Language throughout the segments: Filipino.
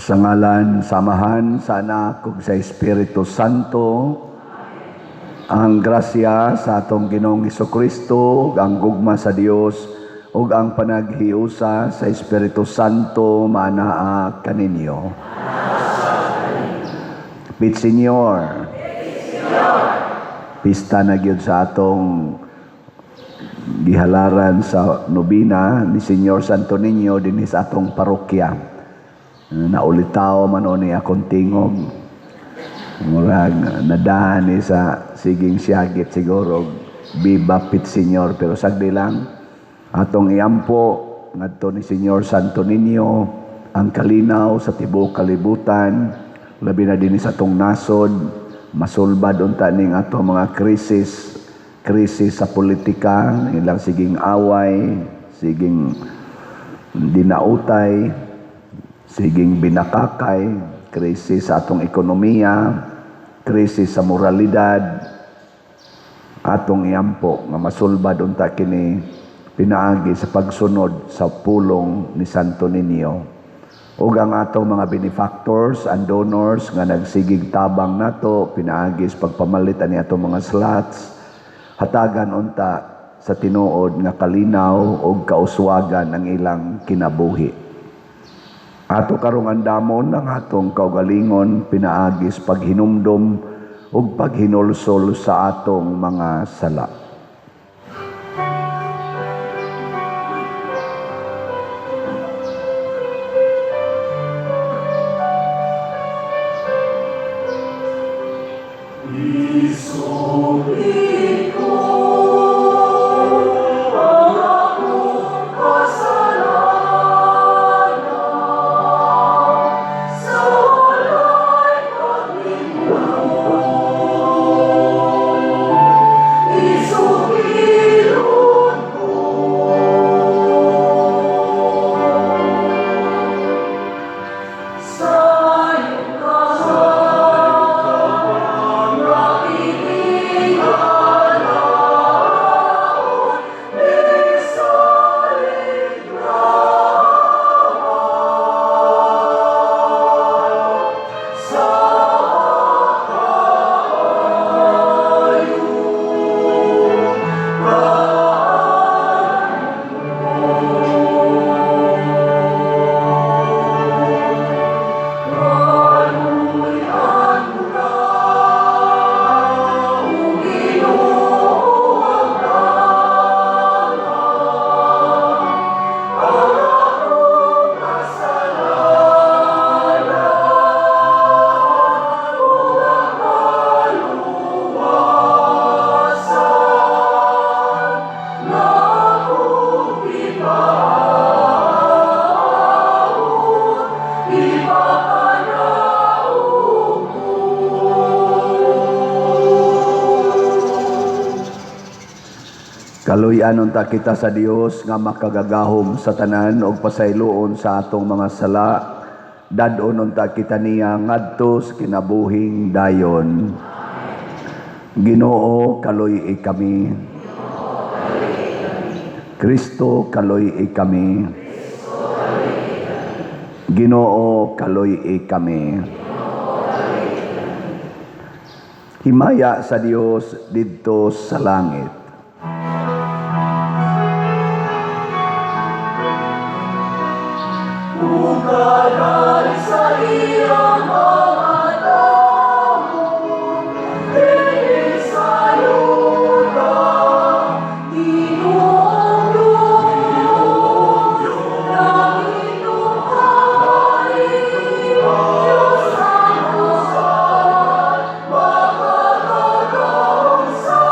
Sa ngalan, samahan sa Anak ug sa Espiritu Santo, ang grasya sa atong Ginoong Hesukristo, ang gugma sa Dios ug ang panaghiusa sa Espiritu Santo manaa kaninyo. Pitsenyor. Pista na gyud sa atong gihalaran sa nobina ni Senyor Santo Niño dinhi sa atong parokya. Naulitaw man o ni akong tingog. Murag nadahan ni sa siging siyagit siguro. Viva Pitsenyor. Pero sagdi lang, atong iampo ngadto ni Senyor Santo Niño ang kalinaw sa tibuok kalibutan, labi na din sa atong nasod, masulbad unta ning atong mga krisis sa politika, ilang siging away, siging dinautay, siging binakakay, krisis sa atong ekonomiya, krisis sa moralidad, atong iampo nga masulbad unta kini pinaagi sa pagsunod sa pulong ni Santo Niño. Ug ang atong mga benefactors and donors nga nagsigig tabang nato pinaagi sa pagpamalit ani atong mga slots, hatagan unta sa tinuod nga kalinaw ug kauswagan ang ilang kinabuhi. Ato karong andamon ang atong kaugalingon pinaagis paghinumdom ug paghinulsol sa atong mga sala. Kaluy-an unta kita sa Dios nga makagagahom sa tanan og pasayloon sa atong mga sala. Dadon unta kita niya ngadto sa kinabuhing dayon. Ginoo kaluy kami. Kristo kaluy kami. Ginoo kaluy kami. Himaya sa Dios didto sa langit. Ugaran sa iyang mga tao, dinis sa yuta, Ginoong ng inyong kaharian, Diyos ang usad, makagagahong sa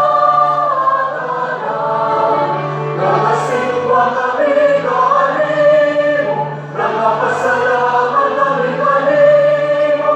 tanan, nagasimba kami kanimo, nagapasalamat kami kanimo,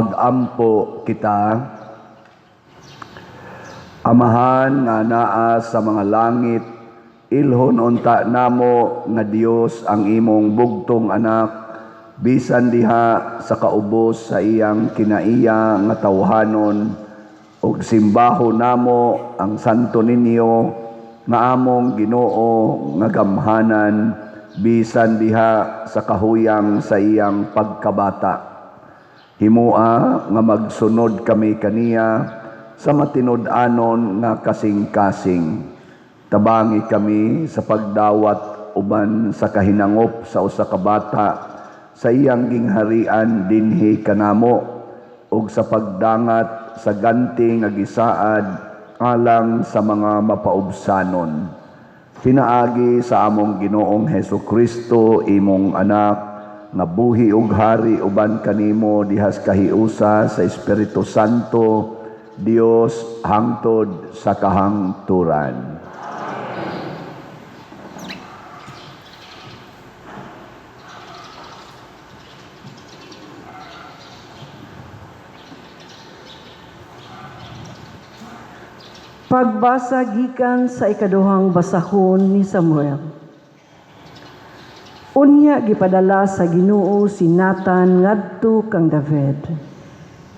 Magampo kita. Amahan nga naa sa mga langit, ilhon unta namo nga Dios ang imong bugtong anak, bisan diha sa kaubos sa iyang kinaiya nga tawhanon, ug simbaho namo ang santo ninyo nga among Ginoo nga gamhanan, bisan diha sa kahuyang sa iyang pagkabata. Himua nga magsunod kami kaniya sa matinud-anon nga kasing-kasing. Tabangi kami sa pagdawat uban sa kahinangop sa usa ka bata sa iyang gingharian dinhi kanamo, ug sa pagdangat sa ganti nga gisaad alang sa mga mapaubsanon. Pinaagi sa among Ginoong Hesukristo, imong anak, nga buhi ug hari uban kanimo dihas kahiusa sa Espiritu Santo, Dios hangtod sa kahangturan. Pagbasa gikan sa ikaduhang basahon ni Samuel. Unya gipadala sa Ginoo si Nathan ngadto kang David.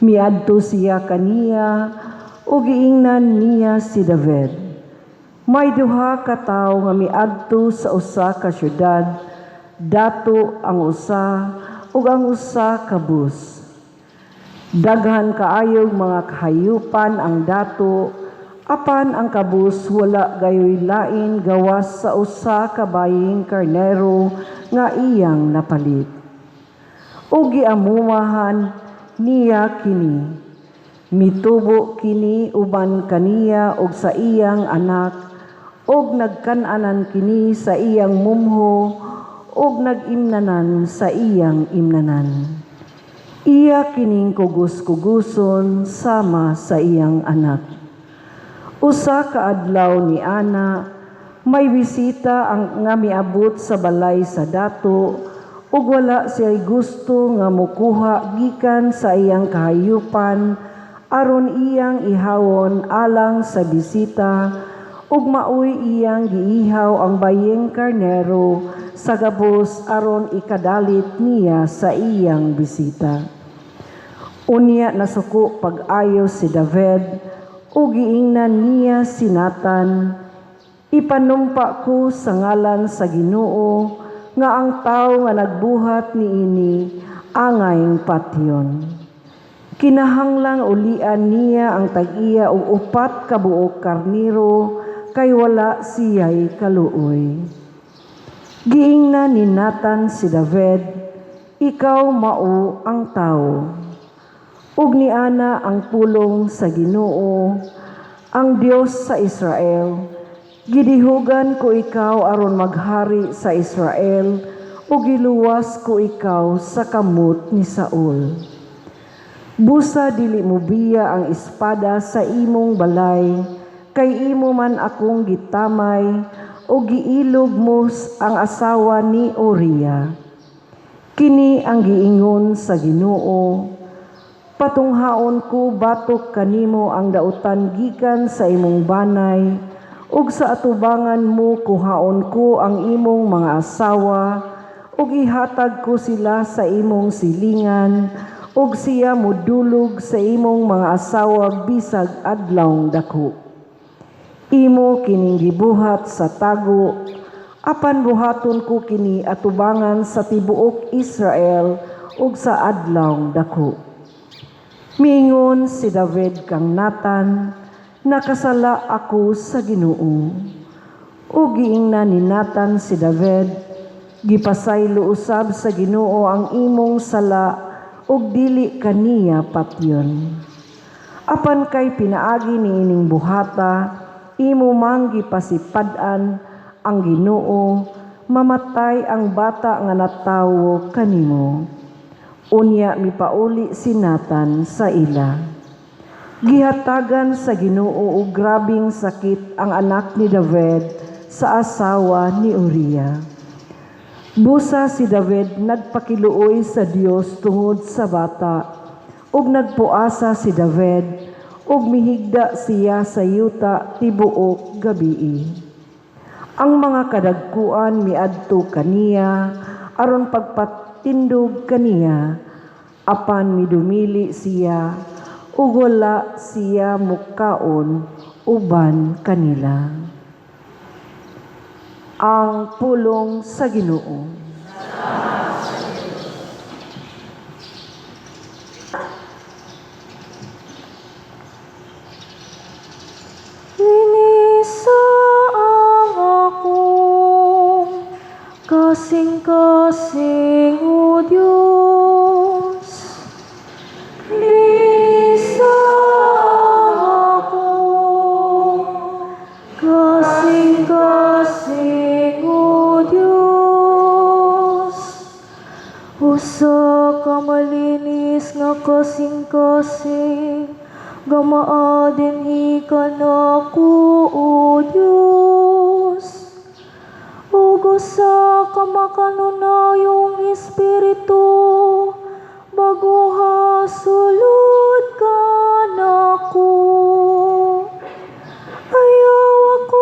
Miadto siya kaniya ug giingnan niya si David. May duha ka tawo nga miadto sa usa ka syudad, dato ang usa ug ang usa ka bus. Daghan kaayong mga kahayupan ang dato, apan ang kabus wala gayoy lain gawas sa usa ka baying karnero nga iyang napalit. O giamumahan niya kini. Mitubo kini uban kaniya og sa iyang anak, og nagkan-anan kini sa iyang mumho, og nag-imnanan sa iyang imnanan. Iya kining kugus-kuguson sama sa iyang anak. Usa ka adlaw ni ana, may bisita ang nga miabot sa balay sa dato, ug wala siya gusto nga mukuha gikan sa iyang kahayupan aron iyang ihawon alang sa bisita, ug maoy iyang giihaw ang bayeng karnero sa gabos aron ikadalit niya sa iyang bisita. Unya nasuko pag-ayo si David, ug giingnan niya si Nathan, ipanumpa ko sa ngalan sa Ginoo nga ang tawo nga nagbuhat niini angay patyon. Kinahanglang ulian niya ang tag-iya og 4 ka buok karniro kay wala siya'y kaluoy. Giingnan ni Nathan si David, ikaw mao ang tawo. Ug niana ang pulong sa Ginoo, ang Dios sa Israel. Gidihugan ko ikaw aron maghari sa Israel, ug giluwas ko ikaw sa kamot ni Saul. Busa dili mo biya ang espada sa imong balay, kay imo man akong gitamay, ug giilog mo ang asawa ni Uriah. Kini ang giingon sa Ginoo, patunghaon ko batok kanimo ang dautan gikan sa imong banay, ug sa atubangan mo kuhaon ko ang imong mga asawa, ug ihatag ko sila sa imong silingan, ug siya modulog sa imong mga asawa bisag adlawng dako. Imo kining gibuhat sa tago, apan buhaton ko kini atubangan sa tibuok Israel ug sa adlawng dako. Miingon si David kang Nathan, nakasala ako sa Ginoo. Ug giingnan ni Nathan si David, gipasaylo usab sa Ginoo ang imong sala ug dili kaniya patyon. Apan kay pinaagi niining buhata, imo mang gipasipad-an ang Ginoo, mamatay ang bata nga natawo kanimo. Unya mipauli si Nathan sa ila. Gihatagan sa Ginoo og grabing sakit ang anak ni David sa asawa ni Uriah. Busa si David nagpakiluoy sa Dios tungod sa bata, ug nagpuasa si David, ug mihigda siya sa yuta tibuok gabii. Ang mga kadagkuan miadto kaniya aron pagpatindog kaniya, apan midumili siya ug wala siya mukaon uban kanila. Ang pulong sa Ginoo. Linisa ang akong kasing-kasing, O Diyos. Linisa ang akong kasing-kasing, O Diyos. Usa ka malinis nga kasing-kasing, gamaadin ka nako, O Diyos. Ug usa ka makanunayong espiritu, baguha sulod ka nako. Ayaw ako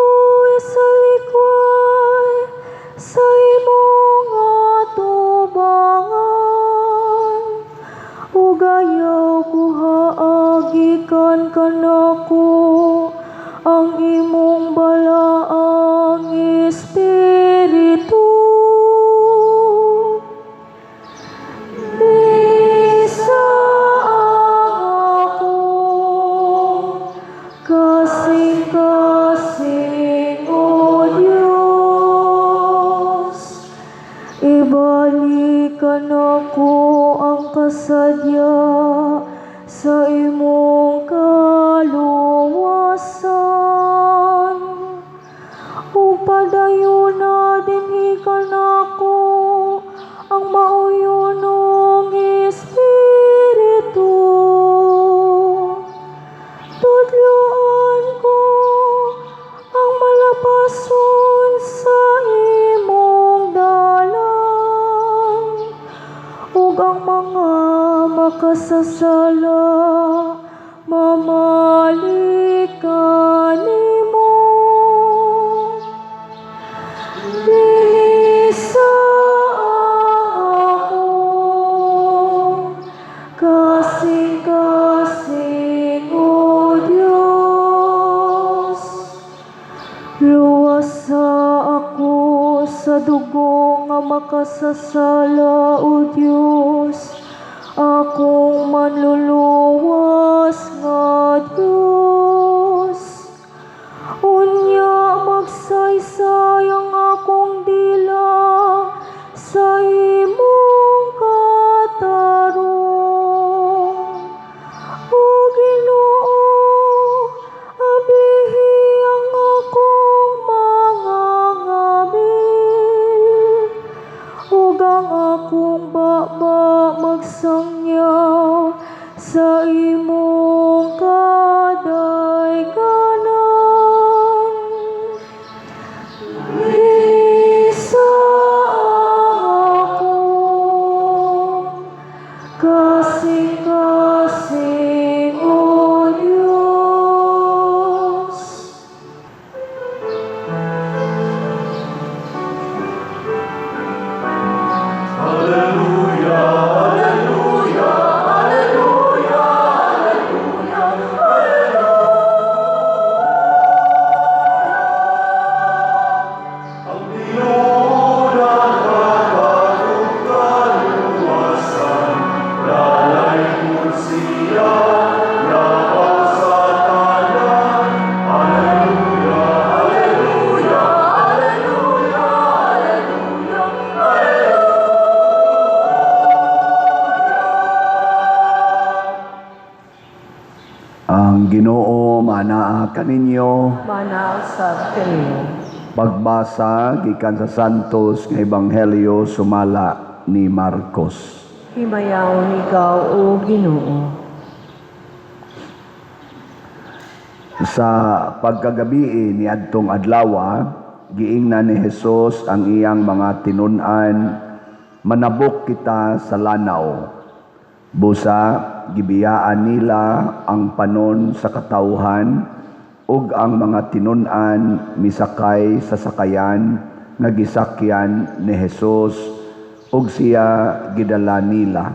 sa likway sa imong atubangan, ug ayaw ko haagikan kanako ang imong balaang espiritu. Lisa ang akong kasing-kasing, O Diyos. Ibalikan ako ang kasadya sa imong kaluwasan, ug padayon na dinhi ka nako ang mauyonong espiritu. Tudloan ko ang malapason sa imong dalan, ug ang mga makasasala mamalikan nimo. Lisa ang kasing-kasing, O Diyos. Luwasa ako sa dugo nga makasasala, O Diyos. Akong manluluwas nga Diyos. Unya magsaysay ang akong dila sa imong katarong. O Ginoo, ablihi ang akong mga ngabil, ug ang akong baba magsangyaw sa imong kadayganan. Lisa akong kasing-kasing, O Diyos. Ang Ginoo manaa kaninyo. Manaw sa kanimo. Pagbasa gikan sa Santos nga Ebanghelyo sumala ni Marcos. Himayaw ikaw, O Ginoo. Sa pagkagabi ni adtong adlaw, giingnan ni Hesus ang iyang mga tinun-an, manabok kita sa lanaw. Busa gibiyaan nila ang panon sa katawhan ug ang mga tinun-an misakay sa sakayan nga gisakyan ni Hesus ug siya gidala nila.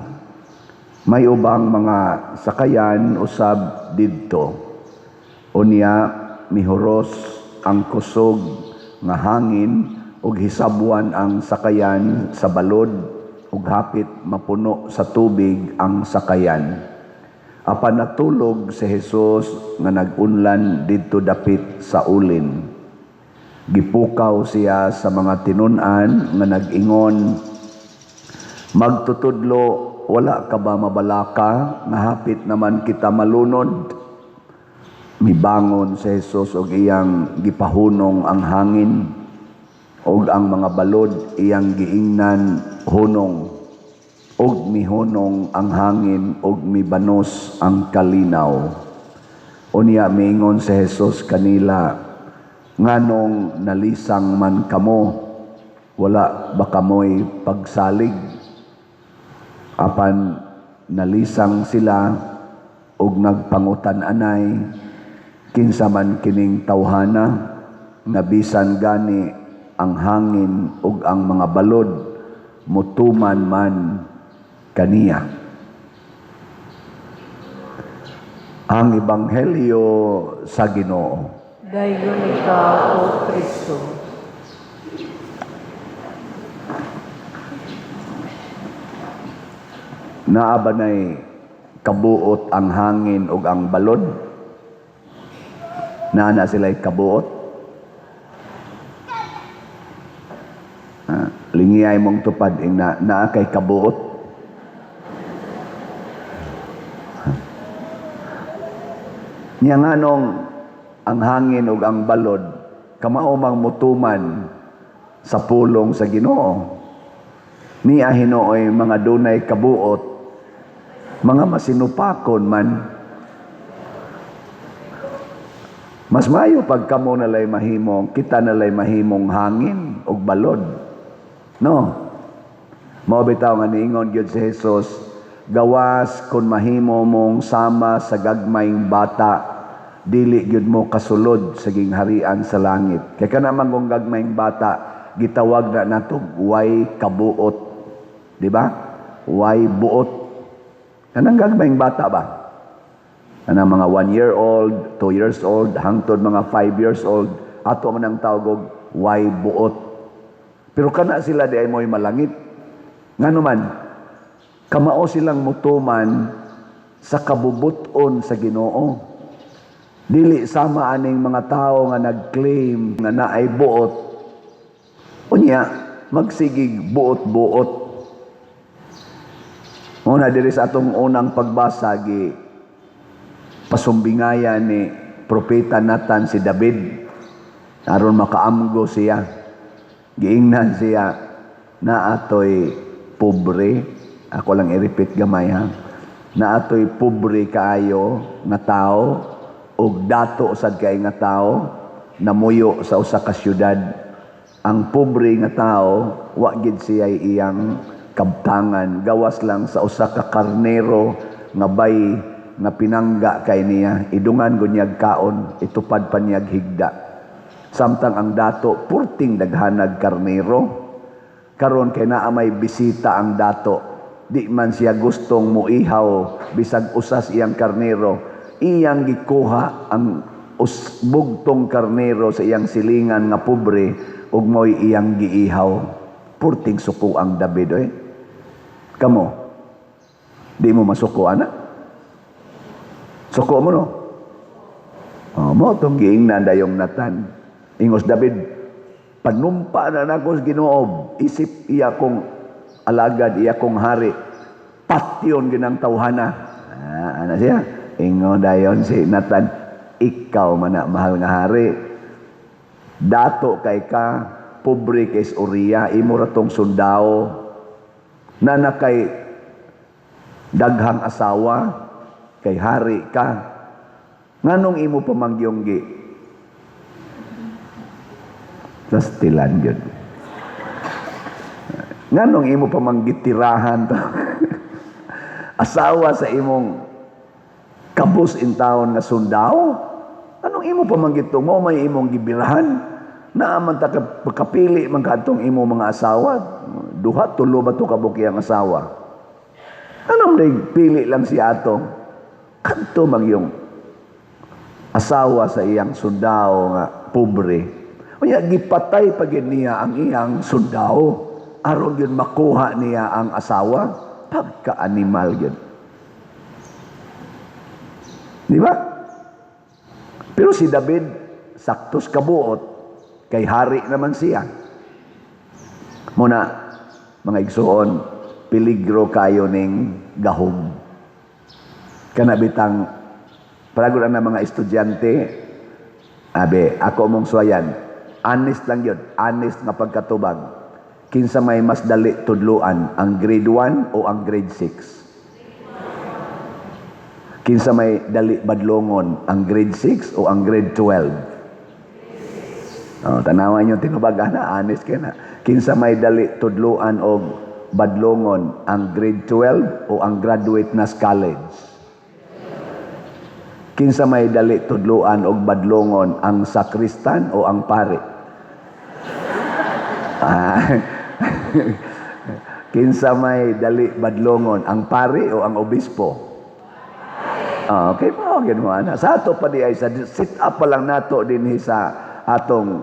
May ubang mga sakayan usab didto. Unya mihuros ang kusog nga hangin ug hisabwan ang sakayan sa balod ug hapit mapuno sa tubig ang sakayan. Apan natulog si Jesus nga nag-unlan didto dapit sa ulin. Gipukaw siya sa mga tinun-an nga nag-ingon, "Magtutudlo, wala ka ba mabalaka nga hapit naman kita malunod?" Mibangon si Jesus ug iyang gipahunong ang hangin ug ang mga balod iyang giingnan hunong ug mihunong ang hangin ug mibanos ang kalinaw. Unya miingon si Jesus kanila, "Nganong nalisang man kamo? Wala ba kamoy pagsalig?" Apan nalisang sila ug nagpangutan-anay, "Kinsa man kining tawhana nga bisan gani ang hangin ug ang mga balod mutuman man kaniya." Ang Ebanghelyo sa Ginoo. Dayon ikaw, O Kristo. Naa ba nay kabuot ang hangin ug ang balod? Naa na sila'y kabuot? Lingiyay mong tupad ing naa kay kabuot? Nya nganong ang hangin ug ang balod kamao mang mutuman sa pulong sa Ginoo? Niya Hinooy mga dunay kabuot, mga masinupakon man. Mas mayo pag kamo nalay mahimong, kita nalay mahimong hangin ug balod. No? Mao bitaw nga niingon gyud si Jesus, gawas kun mahimo mong sama sa gagmayng bata, dili gyud mo kasulod sa gingharian sa langit. Kay kana man kung gagmayng bata, gitawag na nato way kabuot. Di ba? Way buot. Kanang gagmayng bata ba? Kanang mga 1-year-old, 2 years old, hangtod mga 5 years old, ato man ang tawag og way buot. Pero kana sila di ay mo'y malangit. Ngano man, kamao silang mutuman sa kabubuton sa Ginoo. Dili sama aning mga tao nga nag-claim nga naay buot. Unya, magsigig buot-buot. Una diri sa atong unang pagbasa gi pasumbingayan ni propeta Nathan si David aron makaamgo siya. Giingnan siya na atoy pobre. Ako lang i-repeat gamay ha. Na atoy pobre kaayo nga tao ug dato sad kay nga tao namuyo sa usa ka syudad. Ang pobre nga tao wa gid siya iyang kabtangan, gawas lang sa usa ka karnero nga bay nga pinangga kay niya, idungan gud niyag kaon, itupad pa niyag higda. Samtang ang dato purting daghanag karnero, karon kay naa may bisita ang dato, di man siya gustong muihaw bisag usas iyang karnero, iyang gikuha ang bugtong karnero sa iyang silingan nga pobre ug mo'y iyang giihaw. Purting suko ang David oy. Kamo, di mo masuko, anak? Suko mo, no? Mo itong giingnan dayong Nathan. Ingos David, panumpa na nako sa Ginoo, isip iya kong alagad, iya kong hari, patyon ginang tawhana. Ano siya? Ingo dayon si Nathan, ikaw man na mahal nga hari. Dato kay ka, pobre kay Uriah, imo ratong sundao, na nakay daghang asawa, kay hari ka. Nganong imo pamangyonggi? Sastilan yun. Nganong imo pamanggitirahan to? asawa sa imong kabus in town nga sundao? Anong imo pamanggito mo may imong gibirahan? Naaman ta kapili man kadtong imo mga asawa, duha tulo ba to kabuki ang asawa? Anong pili lang si ato? Kadto magyong asawa sa iyang sundao nga pobre. Unya gipatay pag niya ang iyang sundao aron yun makuha niya ang asawa. Pagka-animal yun. Di ba? Pero si David, saktos kabuot, kay hari naman siya. Muna, mga igsuon, peligro kayo ning gahom. Kanabitang, parago lang ng mga estudyante, ako mong suwayan, honest lang yun, honest na pagkatubag. Kinsa may mas dali tudluan, ang grade 1 o ang grade 6? Kinsa may dali badlongon, ang grade 6 o ang grade 12? Tanawan nyo, tinubagan na, honest ka na. Kinsa may dali tudluan o badlongon, ang grade 12 o ang graduate na college? Kinsa may dali tudluan o badlongon, ang sakristan o ang pare? Kinsa may dali badlongon, ang pare o ang obispo? Okay po, ginawa na. Sa ato pa di ay sa sit up pa lang nato din sa atong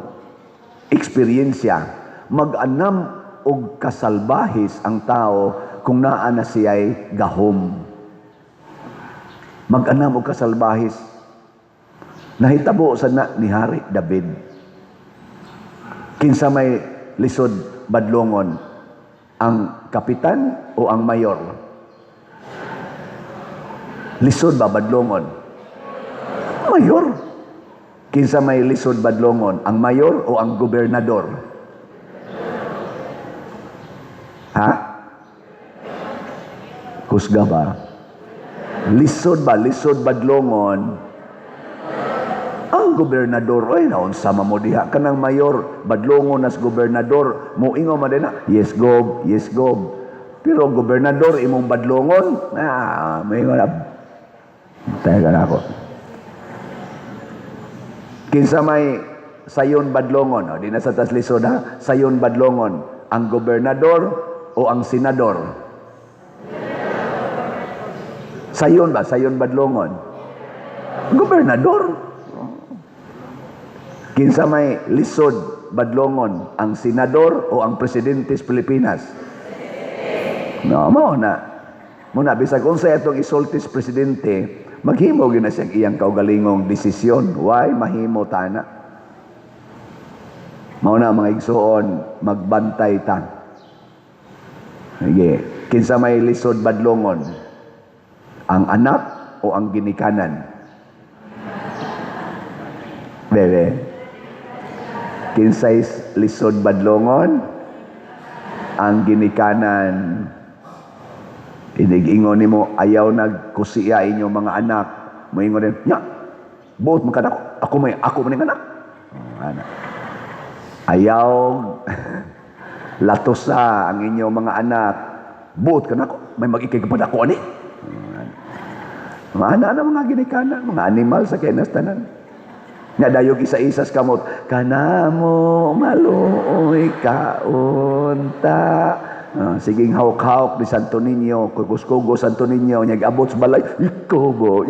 eksperyensya, mag-anam og kasalbahis ang tao kung naa na siya'y gahom. Mag-anam og kasalbahis. Nahitabo sa na ni Hari David. Kinsa may lisod badlongon, ang kapitan o ang mayor? Lisod ba badlongon? Mayor. Kinsa may lisod badlongon, ang mayor o ang gobernador? Ha? Kusga ba? Lisod badlongon, ang gobernador. Ay, naunsa mo diha ka ng mayor, badlongon as gobernador, muingo man din na, yes gob. Pero gobernador, imong badlongon, may nga tayo na ako. Kinsa may sayon badlongon, di na sa tas lisod ha, sayon badlongon, ang gobernador o ang senador? Sayon badlongon? Gobernador. Kinsa may lisod badlongon, ang senador o ang presidente sa Pilipinas? No, muna bisag unsay atong isultis presidente, maghimo gyud na siyang iyang kaugalingong desisyon. Why mahimo tana? Mao na mga igsuon, magbantay ta. Sige, kinsa may lisod badlongon, ang anak o ang ginikanan? Bebe, kinsay lisod badlongon, ang ginikanan? Inig-ingon nimo ayaw nagkusiya inyong mga anak, moingon din nya buot man kanako, ako man anak. Anak ayaw latosa ang inyong mga anak, buot kanako, may mag-ikay kapag ako ani. Mga anak na mga ginikanan, mga animal sa kinastanan. Nga dayog isa-isas kamot, kanamo maluoy kaunta. Siging hawk-hawk ni Santo Niño, kugus-kugus Santo Niño, nyag-abot sa balay, ikaw,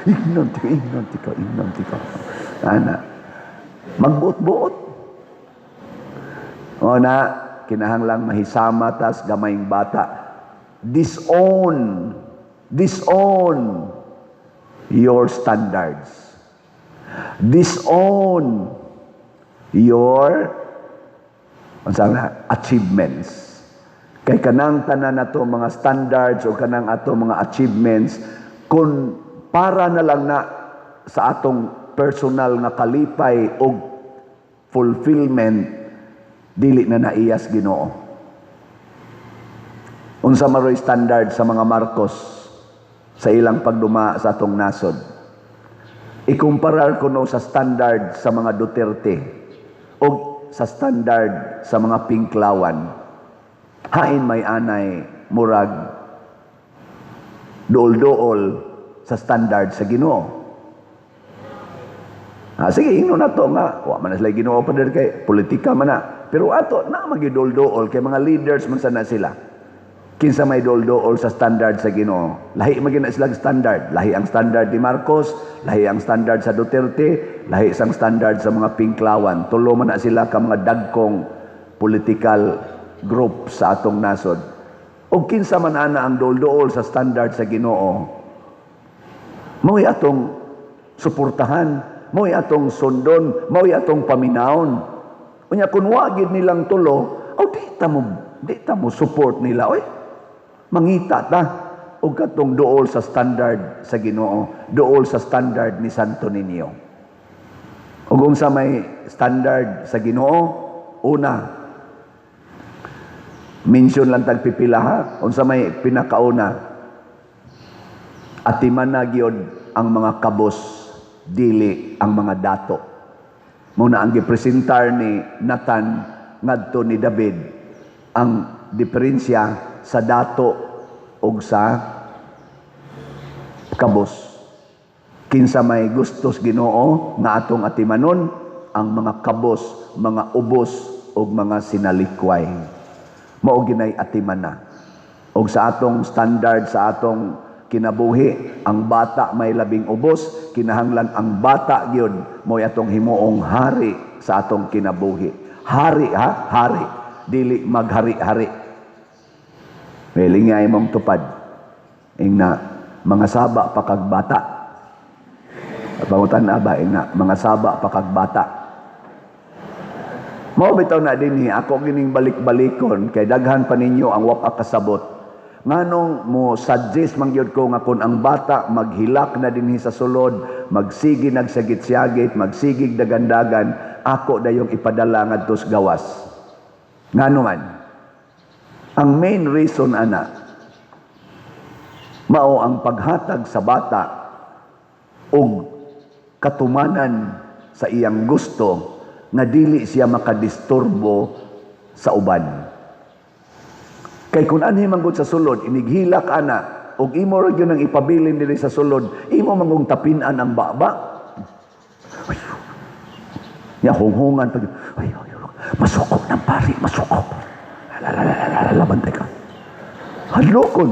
ignanti ka. Ana, magbuot-buot. O na, kinahanglang mahisama tas gamayng bata. Disown your standards. Disown your achievements. Kay kanang tanan nato mga standards o kanang ato mga achievements, kung para na lang na sa atong personal na kalipay o fulfillment, dili na naiyas Ginoo. Unsa maroy standard sa mga Marcos sa ilang pagduma sa atong nasod? Ikumparar ko no sa standard sa mga Duterte o sa standard sa mga Pinklawan. Hain may anay murag Dool-dool sa standard sa Ginoo. Sige, ino na to nga. Wa man na sila Ginoo pa din kay politika man na. Pero ato na magidol-dool kay mga leaders man sana sila. Kinsa may dol-dool sa standard sa Ginoo. Lahi magina sila standard. Lahi ang standard ni Marcos, lahi ang standard sa Duterte, lahi sang standard sa mga Pinklawan. Tulo man na sila ka mga dagkong political group sa atong nasod. O kinsa man ana ang dol-dool sa standard sa Ginoo. Mao'y atong suportahan, mao'y atong sundon, mao'y atong paminawon. Unya kun wagid nilang tulo, di ta mo support nila oy. Mangita ta og katong dool sa standard sa Ginoo, dool sa standard ni Santo Niño. Ug unsa may standard sa Ginoo? Una, mention lang tag pipila ha. Unsa may pinakauna? Atiman na gyud ang mga kabos, dili ang mga dato. Muna ang gipresentar ni Nathan ngadto ni David ang diferensya sa dato ug sa kabos. Kinsa may gustos Ginoo nga atong atimanon ang mga kabos, mga ubos ug mga sinalikway. Mao ginay atiman na. Og sa atong standard sa atong kinabuhi, ang bata may labing ubos, kinahanglan ang bata gyud mo atong himuong hari sa atong kinabuhi. Hari ha, hari, dili maghari-hari. Melingay mong tupad. Ingna mga saba pa kag bata. Pangutan na ba ingna mga saba pa kag bata. Mao bitaw na dinhi ako gining balik-balikon kay daghan pa ninyo ang wa kasabot. Nganong mo suggest man gyud ko nga kun ang bata maghilak na dinhi sa sulod, magsigi nagsagit-syagit, magsigig dagandagan, ako dayong ipadala ngadto sa gawas. Ngano man? Ang main reason ana mao ang paghatag sa bata og katumanan sa iyang gusto nga dili siya makadisturbo sa uban. Kay kun anhi manggod sa sulod inighilak ana og imo ra gyud nang ipabilin diri sa sulod, imo mangong tapinan ang baba. Ya hunghungan pag masukok ng pari, masukok. Labantay ka. Hadlokon.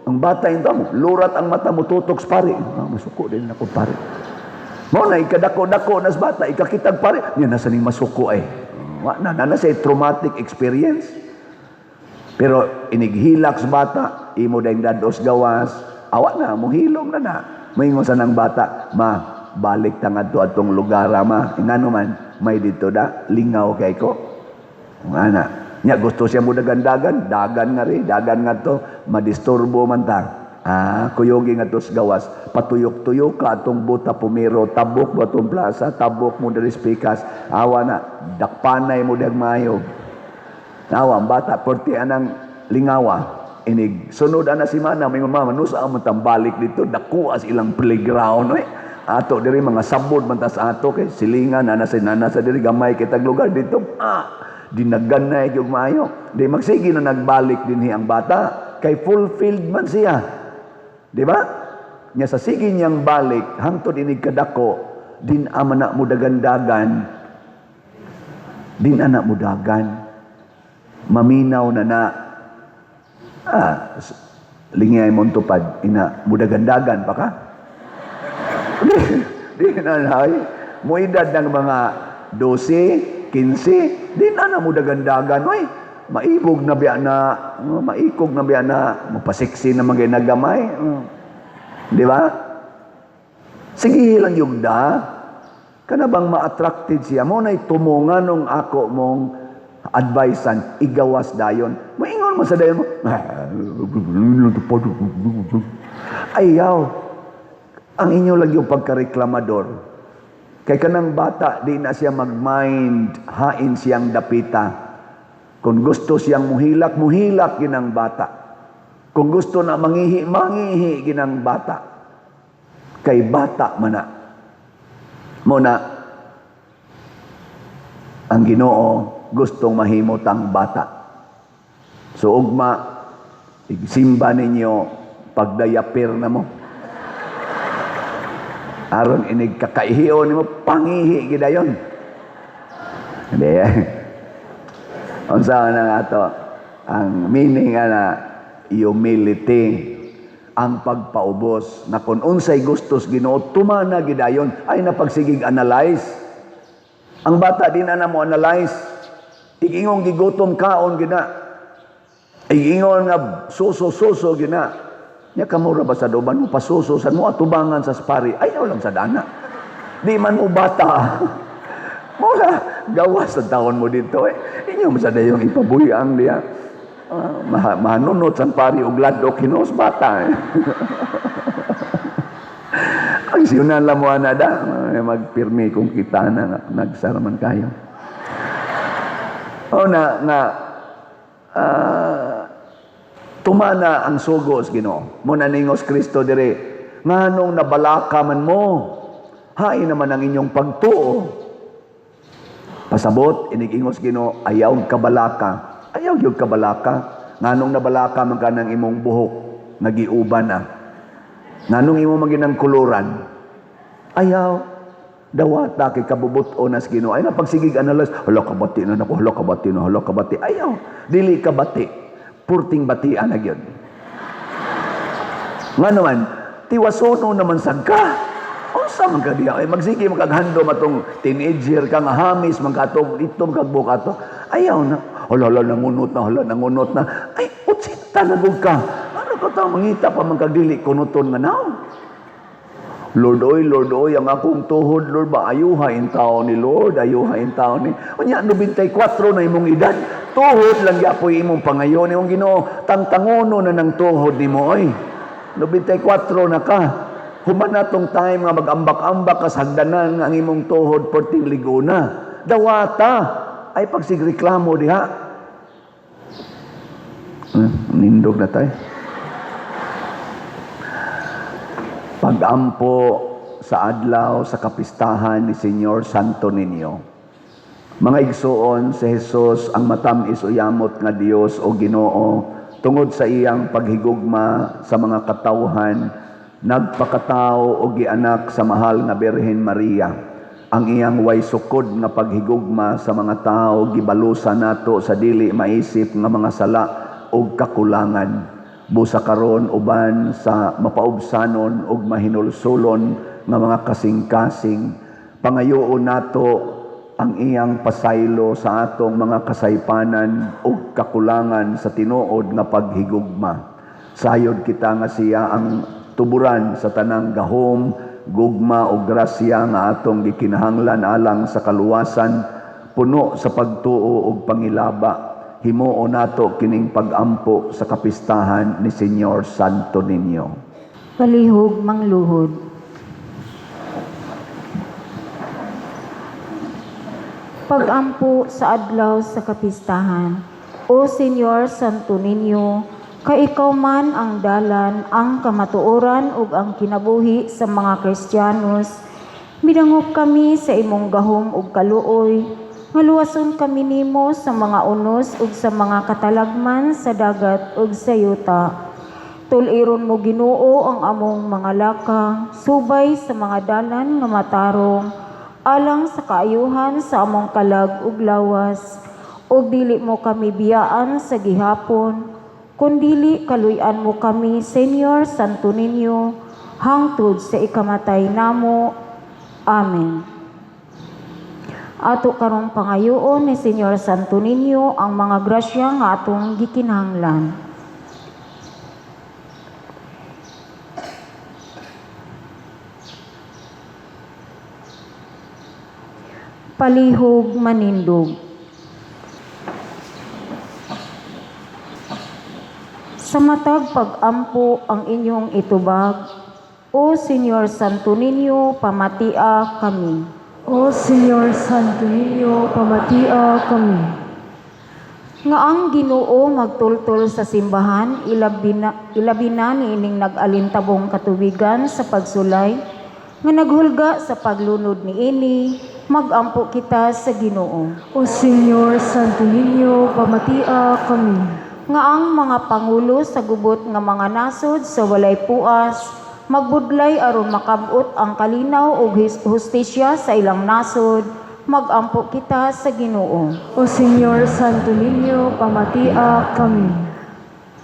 Ang bata ito mo, lurat ang mata mo, tutok sa pari. Masuko din ako pari. Mo na, ikadako-dako nas bata, ikakitag pari. Yan, nasa ning masuko ay. Nasa traumatic experience. Pero inighilak sa bata, imo dahil dados gawas, awa na, muhilom na na. Moingon sa nang bata, balik tangad to atong lugar, Ngano man, may dito da, lingaw kay ko. Nga nya gusto siya mo dagan-dagan nga rin, dagan nga to, madisturbo man ta. Kuyogi nga to sa gawas, patuyok-tuyok ka atong buta pumiro, tabok mo atong plaza, tabok mo dari spikas, awa na, dakpanay mo dag mayo. Awa, ang bata, porti anang lingawa, inig, sunod ana si Mana, may mama, nusa mo tambalik dito, daku as ilang playground, ato diri mga sabod man tas ato kay silingan nana sa diri gamay kitag lugar dito dinaganay gyud maayo di magsigi na nagbalik dinhi ang bata kay fulfilled man siya, di ba? Nya sa sige niyang balik hangtod inig kadako din amana mo dagandagan, din anak mo dagan maminaw na lingay mo tupad ina mo dagandagan pa ka. Di na mo edad ng mga 12, 15, di na mo dagandagan, maibog na biya na, maikog na biya na, mapasiksi na mga nagamay. Di ba? Sige lang yung kana bang ma-attracted siya, mo na'y tumungan nung ako mong advisean, igawas dayon. Maingon mo sa dayon mo, ayaw, ang inyo lang yung pagkareklamador. Kay kanang bata, di na siya mag-mind, hain siyang dapita. Kung gusto siyang muhilak, muhilak ginang bata. Kung gusto na mangihi, mangihi ginang bata. Kay bata man na. Muna, ang Ginoo gustong mahimot ang bata. So ugma, simba ninyo pagdayapir na mo. Aron inig kakaihiyo nimo pangihi gidayon. Hindi. Unsa na ato ang meaning na humility, ang pagpaubos na kung unsay gustos Ginoo tumana gidayon ay napagsigig analyze. Ang bata din na mo analyze. Igingong gigutom kaon gina. Igingon nga suso gina. Nya kamura ba sa doban mo pasuso sa mo atubangan sa spari. Ayaw lang sa dana. Di man mo bata. Mula gawas sa taon mo dito Inyo mo sa dayong ipabuyang diya. Mahanunot sa pari og ladok hinos bata. Ang siyunan lang mo na da magpirmi kung kita na nagsaraman kayo. Tumana ang sugos Ginoo. Mo naningos Kristo dire. Nganong nabalaka man mo? Hain naman ang inyong pagtuo. Pasabot inigingos Ginoo, ayaw kabalaka. Ayaw yung kabalaka. Nganong nabalaka man ka ng imong buhok nagiuban na. Nganong imo maginang kuluran. Ayaw dawata kay kabubuton as Ginoo. Ay napagsigig analyze, hala kabati na nako, hala kabati. Ayaw, dili kabati. Purting batian na gyud. Nga naman, tiwasono naman sad ka. Unsa man ka diya? Ay magsige makaghando matong teenager ka nga hamis man katong dito magbukato. Ayaw na. Hala nangunot na. Ay 80 na gud ka. Ano ka ta mangita pa man kagdili kunuton nga naw? Lord oy, ang akong tuhod, Lord, ba ayuhain tao ni Lord, ayuhain tao ni. Unya 94 na imong edad. Tuhod lang yapoy imong pangayon imong Ginoo. Tangtangono na ng tuhod nimo oy. 94 na ka. Human na tong time nga mag-ambak-ambak ka sa hagdanan ang imong tuhod perting liguna. Dawata ay pagsigreklamo diha. Nindog na tayo. Pagampo sa adlaw sa kapistahan ni Senyor Santo Niño. Mga igsoon si Jesus ang matamis uyamot nga Dios o Ginoo tungod sa iyang paghigugma sa mga katawhan nagpakatao og gianak sa mahal nga Birhen Maria. Ang iyang way sukod nga paghigugma sa mga tao gibalusa nato sa dili maisip nga mga sala ug kakulangan. Busa karon uban sa mapaubsanon ug mahinulsulon nga mga kasing-kasing pangayoon nato ang iyang pasaylo sa atong mga kasaypanan ug kakulangan sa tinuod nga paghigugma. Sayod kita nga siya ang tuburan sa tanang gahom, gugma ug grasya nga atong gikinahanglan alang sa kaluwasan, puno sa pagtuo ug pangilaba. Himuo nato kining pagampo sa kapistahan ni Senyor Santo Niño. Palihog mangluhod. Pagampo sa adlaw sa kapistahan. O Senyor Santo Niño, kay ikaw man ang dalan, ang kamatuoran ug ang kinabuhi sa mga Kristiyanos. Midangop kami sa imong gahom ug kaluoy. Maluwason kami nimo sa mga unos ug sa mga katalagman sa dagat ug sa yuta. Tuliron mo Ginoo ang among mga laka, subay sa mga dalan nga matarong, alang sa kaayuhan sa among kalag ug lawas. Ug dili mo kami biyaan sa gihapon, kundili kaluy-an mo kami, Senyor Santo Niño, hangtod sa ikamatay namo. Amen. Ato karong pangayoon ni Senyor Santo Niño ang mga grasya nga atong gikinahanglan. Palihog manindog. Sa matag pagampo ang inyong itubag, O Senyor Santo Niño, pamatia kami. O Senyor Santo Niño, pamatia kami. Nga ang Ginoo magtultol sa simbahan, ilabi na niining nag-alintabong katubigan sa pagsulay, nga naghulga sa paglunod ni ini, magampo kita sa Ginoo. O Senyor Santo Niño, pamatia kami. nga ang mga pangulo sa gubot nga mga nasod sa walay puas magbudlay aron makabot ang kalinaw ug hustisya sa ilang nasod. Magampo kita sa Ginoo. O Senyor Santo Niño, pamatia kami.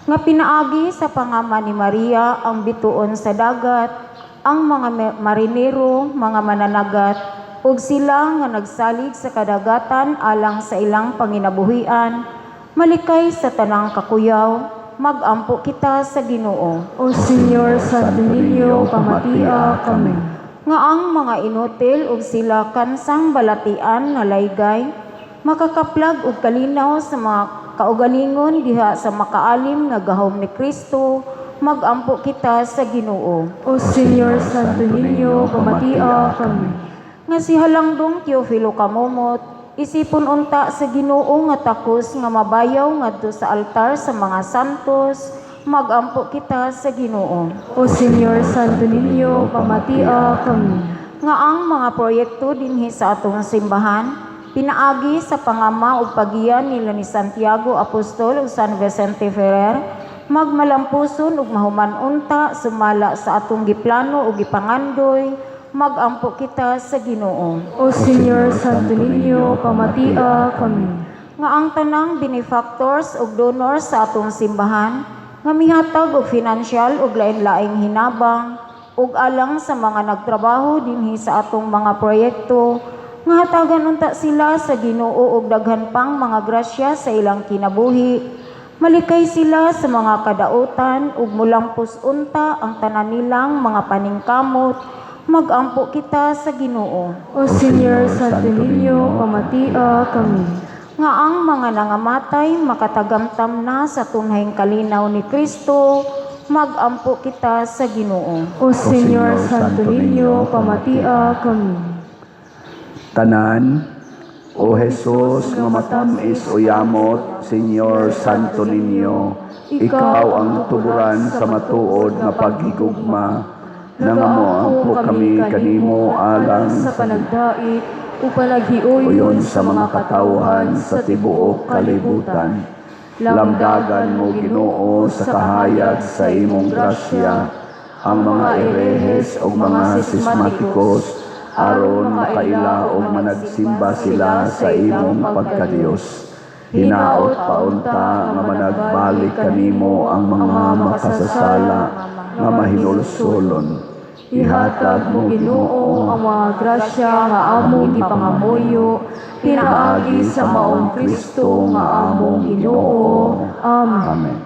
Nga pinaagi sa pangama ni Maria ang bituon sa dagat, ang mga marinero, mga mananagat, ug sila nga nagsalig sa kadagatan alang sa ilang panginabuhian, malikay sa tanang kakuyaw, magampo kita sa Ginoo. O Senyor Santo Niño, pamatia kami. Nga ang mga inutil ug sila kansang balatian nga laygay, makakaplag ug kalinaw sa mga kaugalingon diha sa makaalim nga gahom ni Kristo, magampo kita sa Ginoo. O Senyor Santo Niño, pamatia kami. Nga si Halangdong Teofilo Kamumot, isipon unta sa Ginoo nga takos nga mabayaw ngadto sa altar sa mga santos, magampo kita sa Ginoo. O Senyor Santo Niño, pamatia kami. Nga ang mga proyekto dinhi sa atong simbahan, pinaagi sa pangama ug pagiyan nila ni Santiago Apostol ug San Vicente Ferrer, magmalampuson ug mahuman unta sumala sa atong giplano ug gipangandoy, magampo kita sa Ginoo. O Senyor Santo Niño, pamatia kami. Nga ang tanang benefactors ug donors sa atong simbahan, nga mihatag og financial ug lain-laing hinabang ug alang sa mga nagtrabaho dinhi sa atong mga proyekto, nga hatagan unta sila sa Ginoo og daghan pang mga grasya sa ilang kinabuhi. Malikay sila sa mga kadautan ug mulampos unta ang tanan nilang mga paningkamot, magampo kita sa Ginoo. O Senyor Santo Niño, pamatia kami. Nga ang mga nangamatay makatagamtam na sa tunghayng kalinaw ni Kristo, magampo kita sa Ginoo. O Senyor Santo Niño, pamatia kami. Tanan, O Jesus, nga matamis o yamot, Senyor Santo Niño, ikaw ang tuburan sa matuod nga paghigugma, nangamoampo kami kanimo alang sa panagdait o panaghiuyon uyon sa mga katawhan sa tibuok kalibutan. Lamdagan mo, Ginoo, sa kahayag sa imong grasya, ang mga erehes o mga sismatikos, aron makaila o managsimba sila sa imong pagkadiyos. Hinaot paunta nga managbalik kanimo ang mga makasasala nga mahinulsolon. Ihatag mo, Ginoo, ang mga grasya nga among gipangamuyo, pinaagi sa maong Kristo nga among Ginoo. Amen. Amen.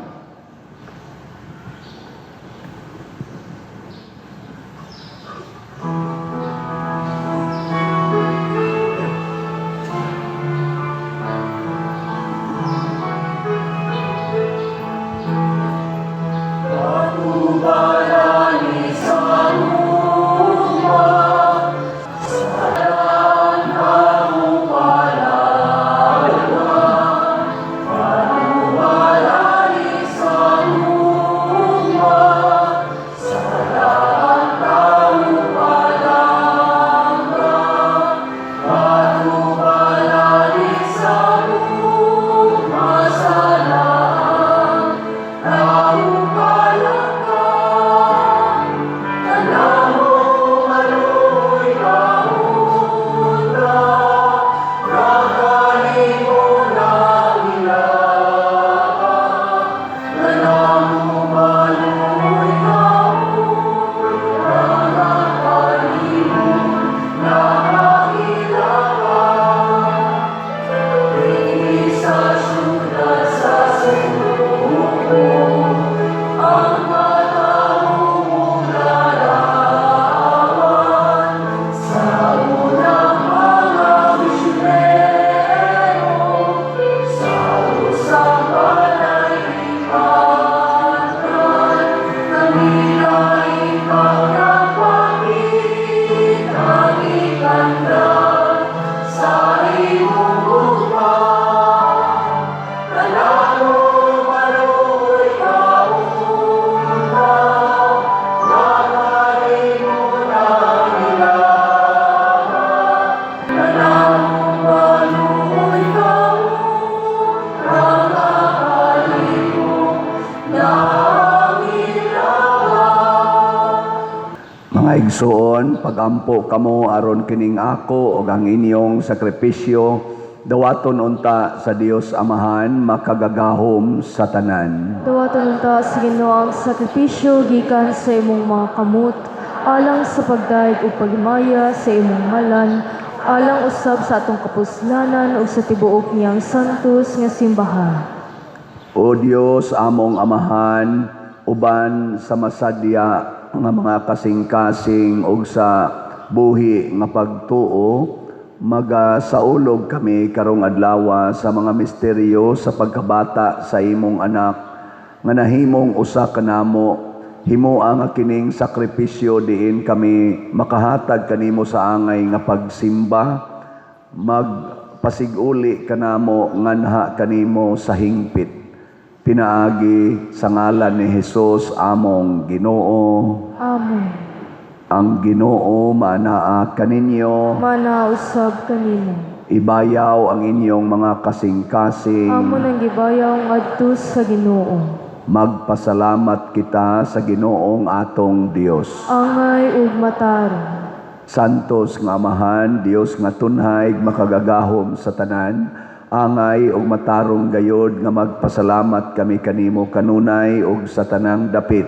Igsuon, pagampo kamo aron kining ako ug ang inyong sakripisyo, dawaton unta sa Dios Amahan makagagahom sa tanan. Dawaton unta sa Ginoo ang sakripisyo gikan sa imong mga kamot, alang sa pagdaig ug pagmaya sa imong ngalan, alang usab sa atong kapuslanan ug sa tibuok niyang santos nga simbahan. O Dios among Amahan, uban sa masadya nga mga kasing-kasing ug sa buhi nga pagtuo, magasaulog kami karong adlaw sa mga misteryo sa pagkabata sa imong anak nga nahimong usa kanamo. Himua nga kining sakripisyo diin kami makahatag kanimo sa angay nga pagsimba, magpasiguli kanamo nganha kanimo sa hingpit. Pinaagi sa ngalan ni Hesus among Ginoo. Amen. Ang Ginoo manaa kaninyo. Manausab kanimo. Ibayaw ang inyong mga kasing-kasing. Amon ang gibayaw ngadto sa Ginoo. Magpasalamat kita sa Ginoong atong Dios. Angay ug matarong. Santos nga Amahan, Dios nga tunhay makagagahom sa tanan, angay ug matarong gayod nga magpasalamat kami kanimo kanunay ug sa tanang dapit.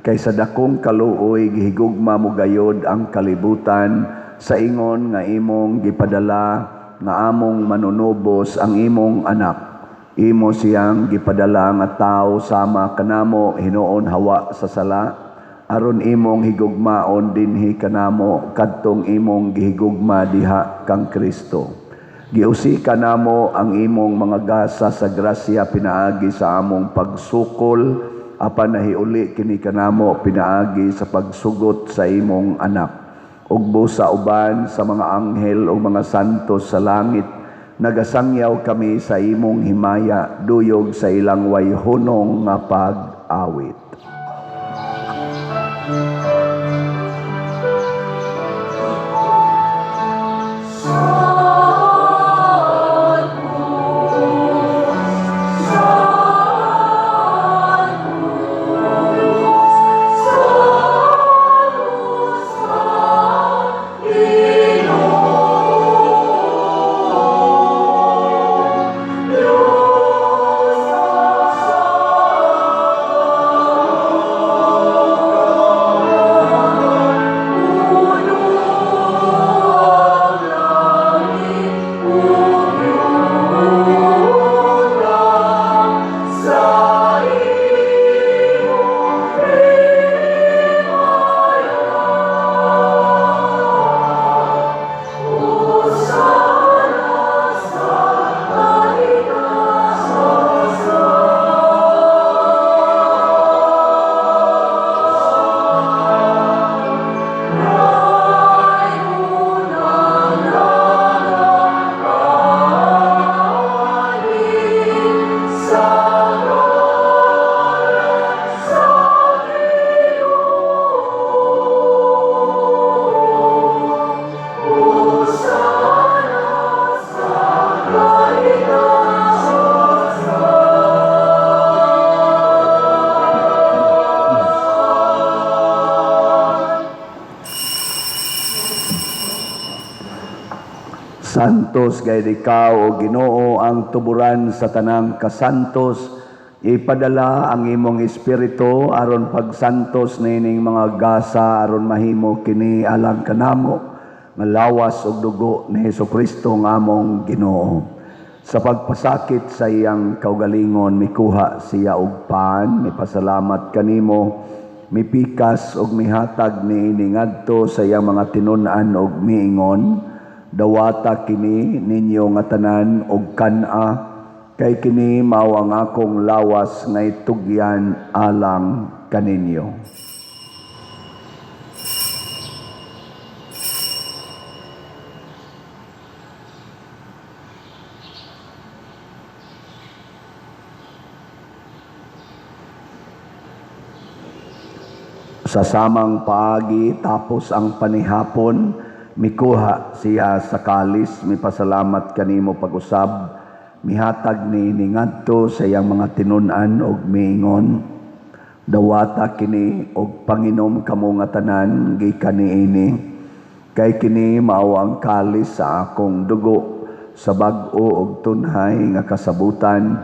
Kaysa dakong kaluoy gihigugma mo gayod ang kalibutan sa ingon nga imong gipadala nga among manunubos ang imong anak. Imo siyang gipadala nga tawo sama kanamo hinuon hawa sa sala, aron imong higugmaon dinhi kanamo kadtong imong gihigugma diha kang Kristo. Giusika namo ang imong mga gasa sa grasya pinaagi sa among pagsukol, apan nahiuli kini kanamo pinaagi sa pagsugot sa imong anak. Ug busa uban sa mga anghel o mga santos sa langit, nagasangyaw kami sa imong himaya, duyog sa ilang wayhunong nga pag-awit. Santos gayud ikaw o Ginoo ang tuburan sa tanang kasantos, ipadala ang imong espiritu aron pagsantos nining mga gasa aron mahimo kini alang kanamo nga lawas ug dugo ni Hesukristo nga among Ginoo. Sa pagpasakit sa iyang kaugalingon mikuha siya og pan, mipasalamat kanimo, mipikas ug mihatag niini ngadto sa iyang mga tinun-an ug miingon, dawata kini ninyo nga tanan og kana, kay kini mao ang akong lawas nga itugyan alang kaninyo. Sa samang paagi tapos ang panihapon, mikuha siya sa kalis, mipasalamat kanimo pag-usab, mihatag ni ngadto sa iyang mga tinun-an og miingon, Dawata kini og panginom kamo nga tanan gikan niini. Kay kini mao ang kalis sa akong dugo sa bag-o og tunhay nga kasabutan,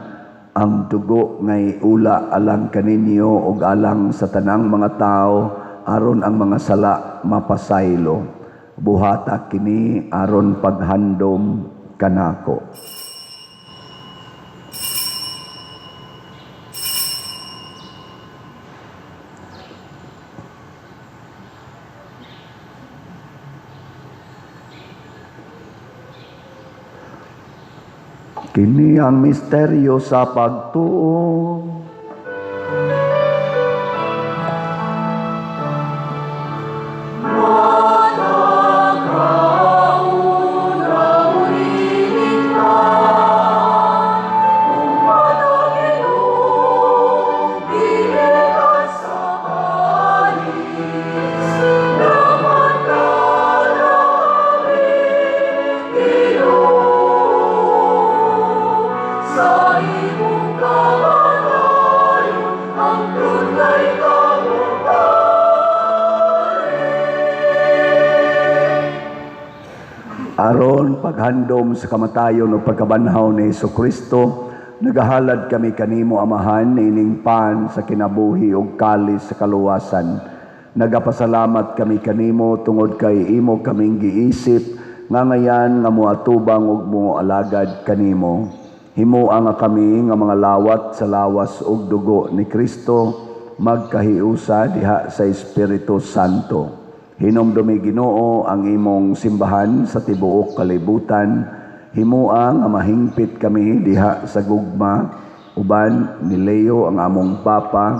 ang dugo ngay ula alang kaninyo og alang sa tanang mga tao aron ang mga sala mapasaylo. Buhata kini aron paghandom kanako. Kini ang misteryo sa pagtuo. Aron paghandom sa kamatayon o pagkabanhaw ni Jesucristo, nagahalad kami kanimo amahan ining pan sa kinabuhi ug kalis sa kaluwasan. Nagapasalamat kami kanimo tungod kay imo kaming giisip nga ngayan nga moatubang ug moalagad kanimo. Himua nga kami nga mga lawat sa lawas ug dugo ni Kristo magkahiusa diha sa Espiritu Santo. Hinumdumi Ginoo ang imong simbahan sa tibuok kalibutan. Himua nga mahingpit kami diha sa gugma uban ni Leo ang among papa,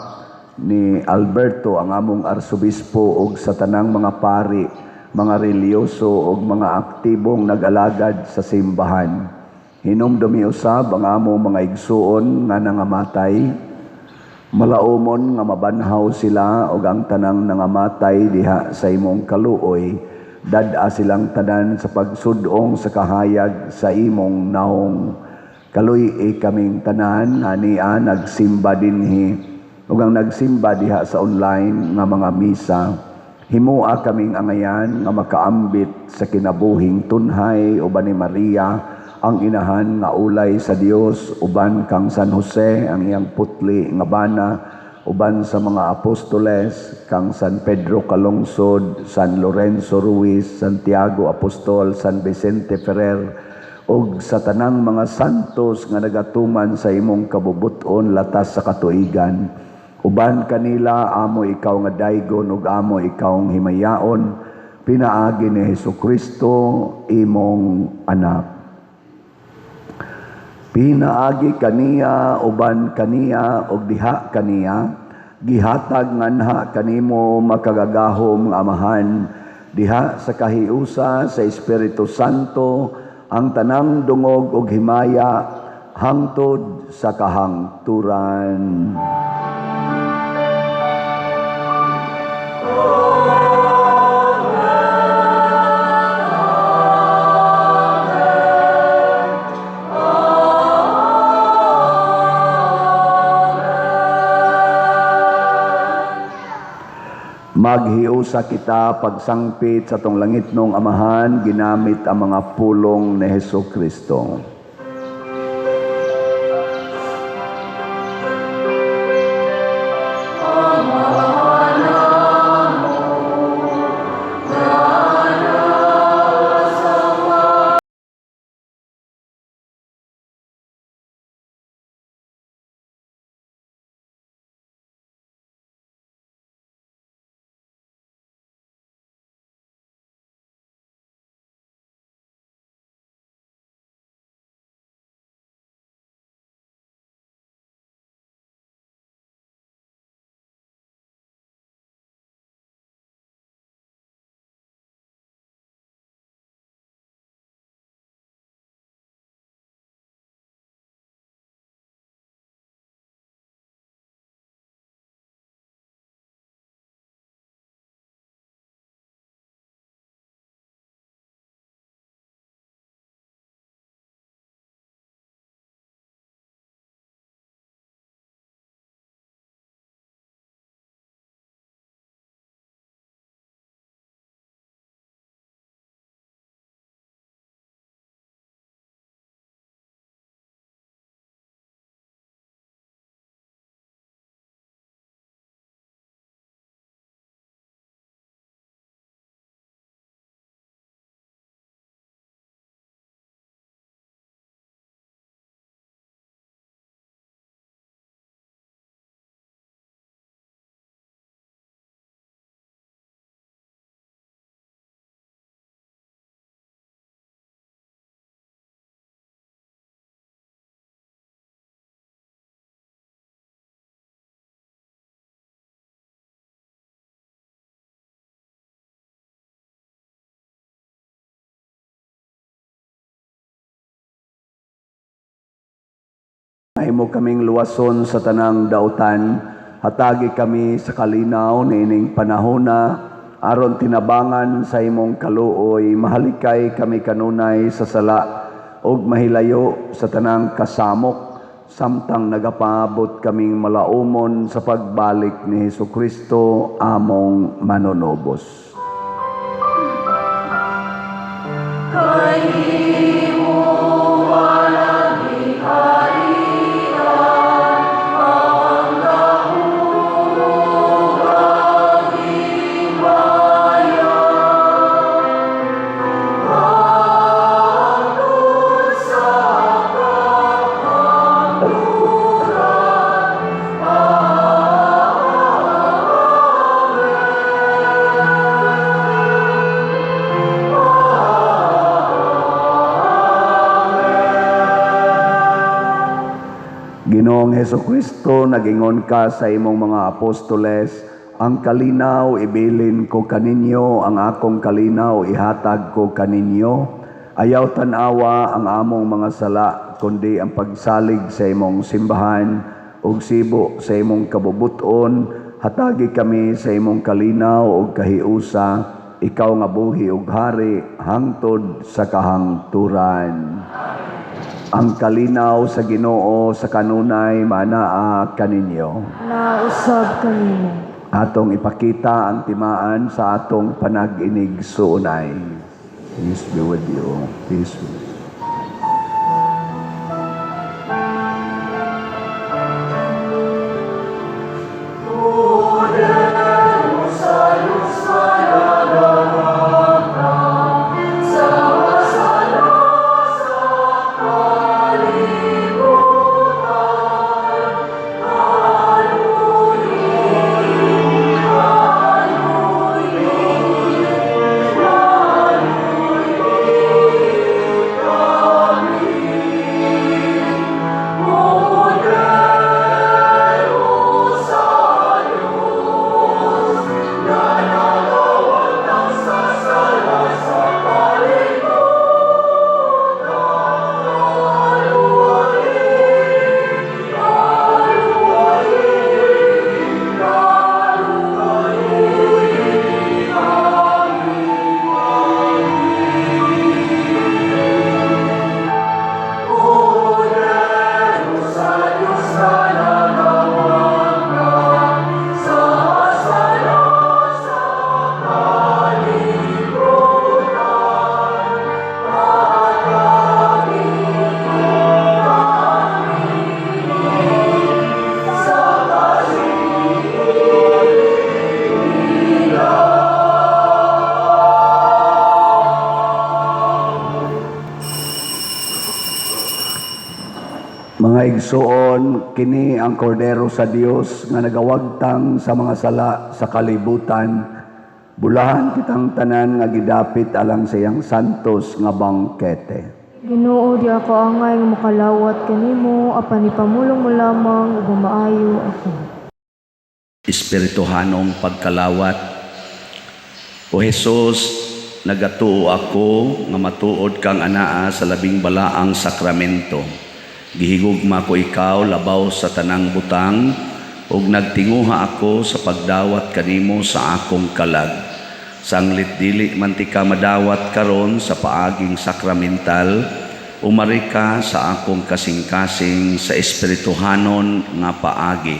ni Alberto ang among arsobispo ug sa tanang mga pari, mga reliyoso ug mga aktibong nag-alagad sa simbahan. Hinumdumi usab ang among mga igsuon nga nangamatay. Malaumon nga mabanhaw sila ug ang tanang nangamatay diha sa imong kaluoy, dad-a silang tanan sa pagsudong sa kahayag sa imong naong. Kaluy kaming tanan ania nagsimba dinhi ug ang nagsimba diha sa online nga mga misa. Himua kaming angayan nga makaambit sa kinabuhing tunhay uban ni Maria ang inahan nga ulay sa Dios, uban kang San Jose ang iyang putli nga bana, uban sa mga apostoles kang San Pedro Calungsod, San Lorenzo Ruiz, Santiago Apostol, San Vicente Ferrer ug sa tanang mga santos nga nagatuman sa imong kabubuton latas sa katuigan. Uban kanila amo ikaw nga daygon ug amo ikaw ang himayaon, pinaagi ni Jesucristo imong anak. Pinaagi kaniya uban kaniya og diha kaniya, gihatag nganha kanimo makagagahom nga amahan, diha sa kahiusa sa Espiritu Santo ang tanang dungog ug himaya hangtod sa kahangturan. Maghiusa kita pagsangpit sa tong langitnong amahan ginamit ang mga pulong ni Jesucristo. Mahimo kaming luwason sa tanang dautan, hatagi kami sa kalinaw niining panahona, aron tinabangan sa imong kaluoy, mahalikay kami kanunay sa sala, ug mahilayo sa tanang kasamok, samtang nagapaabot kaming malaumon sa pagbalik ni Hesukristo among manunobos. Ginoong Hesukristo, nagingon ka sa imong mga apostoles, ang kalinaw ibilin ko kaninyo, ang akong kalinaw ihatag ko kaninyo. Ayaw tanawa ang among mga sala, kundi ang pagsalig sa imong simbahan, ug sibo sa imong kabubuton, hatagi kami sa imong kalinaw ug kahiusa, ikaw nga buhi ug hari, hangtod sa kahangturan. Ang kalinaw sa Ginoo sa kanunay manaa kaninyo. Nausab kanimo. Atong ipakita ang timaan sa atong panag-inig suunay. Peace be with you. Peace be with you. Mga igsoon, kini ang kordero sa Dios nga nagawagtang sa mga sala sa kalibutan. Bulahan kitang tanan nga gidapit alang sa iyang santos nga bangkete. Ginoo, di ako angay nga makalawat kanimo, apan ipamulong mo lamang ug maayo ako. Espirituhanong pagkalawat. O Jesus, nagatuo ako nga matuod kang anaa sa labing balaang sakramento. Gihigugma ko ikaw labaw sa tanang butang, ug nagtinguha ako sa pagdawat kanimo sa akong kalag. Sanglit dili man ti ka madawat karon sa paaging sakramental, umari ka sa akong kasing-kasing sa espirituhanon nga paagi.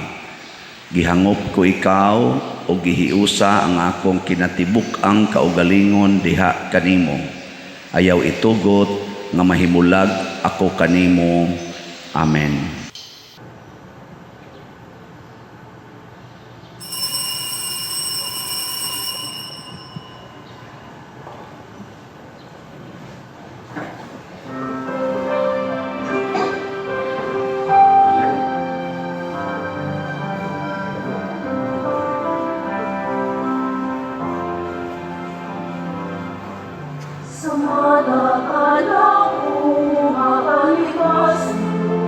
Gihangop ko ikaw o gihiusa ang akong kinatibuk ang kaugalingon diha kanimo. Ayaw itugot nga mahimulag ako kanimo. Amen. Samana ka lang umalikas mo,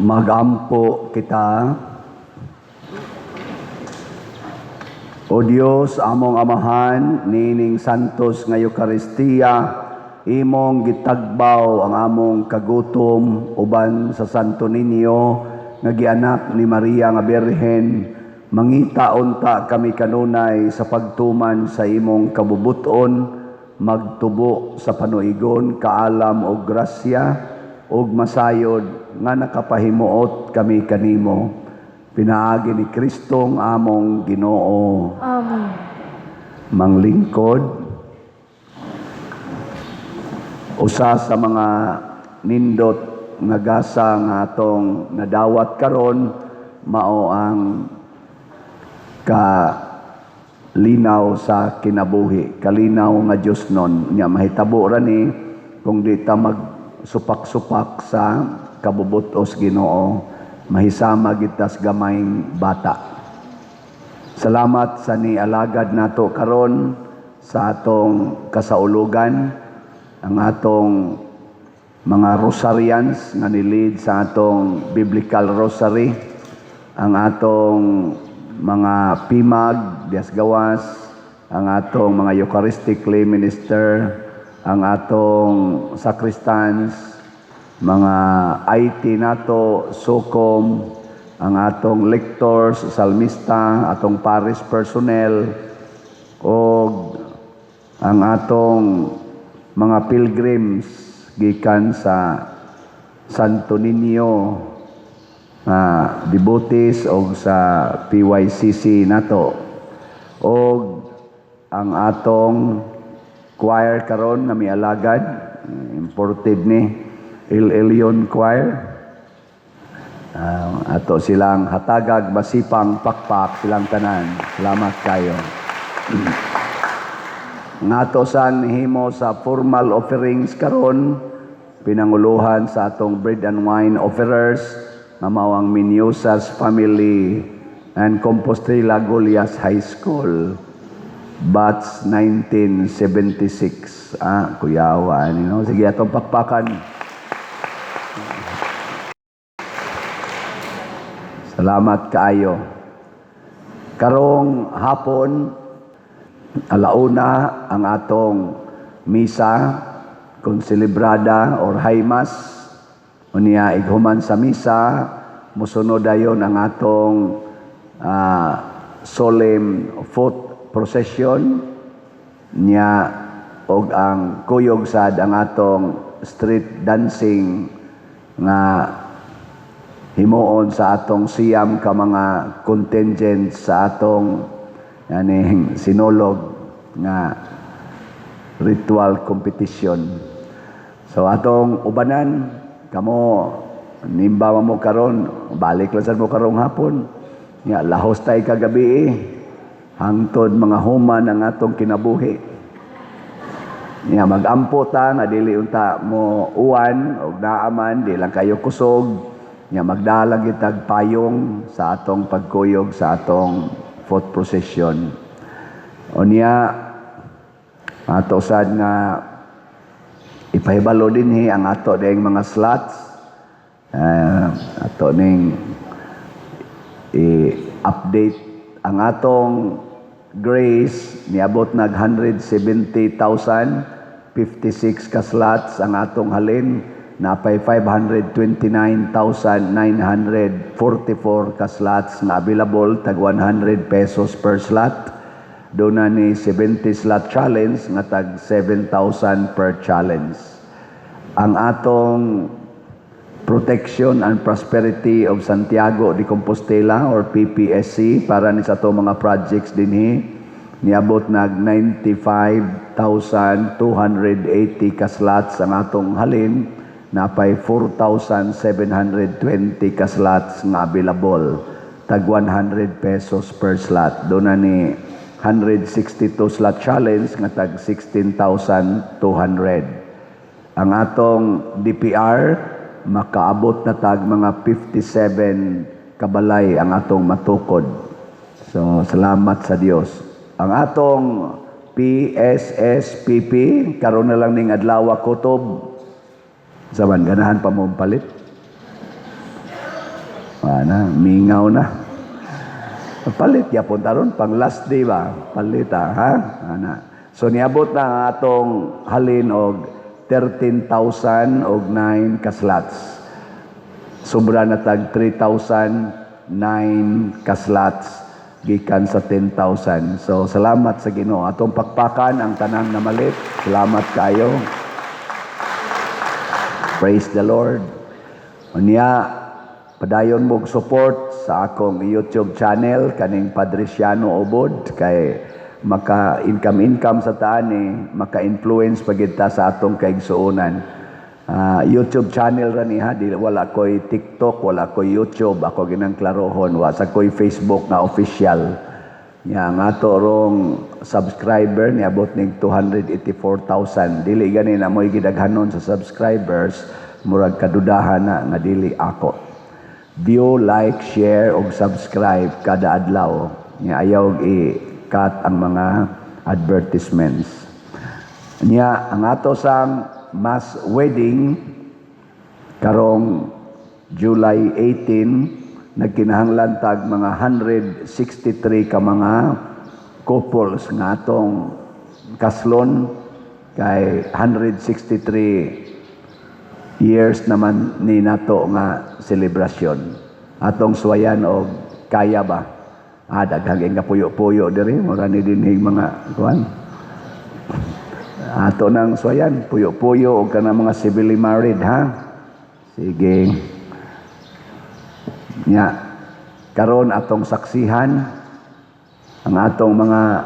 Magampo kita. O Dios, among amahan, nining santos nga Eucharistia, imong gitagbaw ang among kagutom uban sa Santo Niño nga gianak ni Maria nga Birhen. Mangita unta kami kanunay sa pagtuman sa imong kabubuton, magtubo sa panuigon, kaalam o grasya, ug masayod nga nakapahimuot kami kanimo. Pinaagi ni Kristong among Ginoo. Amen. Manglingkod. Usa sa mga nindot nga gasa nga atong nadawat karon mao ang kalinaw sa kinabuhi, kalinaw nga Dios nun. Nya mahitabo ra ni kung di ta magsupak-supak sa kabubutos Ginoo, mahisama gitas gamayng bata. Salamat sa nialagad nato karon sa atong kasaulugan, ang atong mga rosarians nga nilid sa atong biblical rosary, ang atong mga pimag, dias gawas, ang atong mga Eucharistic lay minister, ang atong sacristans, mga IT nato, sukom, ang atong lectors, salmista, atong parish personnel, o ang atong mga pilgrims gikan sa Santo Niño, devotees o sa PYCC nato, o ang atong choir karon na mialagad, imported ni Il Elyon Choir. Ato silang hatagag masipang pakpak silang tanan. Salamat kayo. Ngato san himo sa formal offerings karon, pinanguluhan sa atong bread and wine offerers nga mao ang Miniusas Family and Compostela Golias High School, batch 1976. Kuyawa, Sige, atong pakpakan. Salamat kaayo. Karong hapon, alauna ang atong misa kung selebrada or high mass. Unya ighuman sa misa, musunod dayon ang atong solemn foot procession niya og ang kuyog sad ang atong street dancing nga himuon sa atong siyam ka mga contingent sa atong sinulog nga ritual competition. So atong ubanan kamo nimba mo karon, balik lang sad mo karong hapon. Nya lahos tay kagabi hangtod mga human ang atong kinabuhi. Nya magampo ta nga dili unta mo uwan og naaman di lang kayo kusog. Nya magdala gitag payong sa atong pagkuyog sa atong foot procession. Unya ato sad nga ipahibalo dinhi ang ato ding mga slots. Ato ning i-update ang atong grace niabot nag 170,056 ka slots ang atong halin. Napay 529,944 ka slots na available, tag 100 pesos per slot. Doon na ni 70 slot challenge nga tag 7,000 per challenge. Ang atong Protection and Prosperity of Santiago de Compostela or PPSC para ni sa itong mga projects dinhi niabot nag 95,280 ka slots ang atong halin. Napay 4,720 ka slots nga available, tag 100 pesos per slot. Doon na ni 162 slot challenge nga tag 16,200. Ang atong DPR makaabot na tag mga 57 kabalay ang atong matukod. So salamat sa Dios. Ang atong PSSPP karon na lang ning adlaw kutob. Saban, ganahan pa mo palit? Mingaw na. Palit, yapon taron, pang last day ba? Palit ha? So, niabot na ang atong halin og 13,000 og 9 kaslots. Sobra na tag 3,009 kaslots gikan sa 10,000. So, salamat sa Ginoo. Atong pakpakan ang tanang namalit. Salamat kayo. Praise the Lord. Unya, padayon mo support sa akong YouTube channel, kaning Padriciano Obod, kay maka-income sa taan maka-influence pagita sa atong kaigsuonan. YouTube channel rani ha, wala ko'y TikTok, wala ko'y YouTube, ako ginang klarohon, wala sa ko'y Facebook na official. Nga nga to rong subscriber niabot ning 284,000. Dili gani na mo'y gidaghanon sa subscribers, murag kadudahan na nga dili ako. View, like, share ug subscribe kada adlaw. Nga ayaw i-cut ang mga advertisements. Nya ang ato sang mass wedding karong July 18 nagkinahanglan tag mga 163 ka mga couples nga atong kaslon kay 163 years naman ni nato nga selebrasyon. Atong suwayan og kaya ba? Daghang nga puyo-puyo diri mura ni dinhig mga kuan. Ato nang suwayan puyo-puyo og kana mga civilly married ha. Sige. Nya karon atong saksihan ang atong mga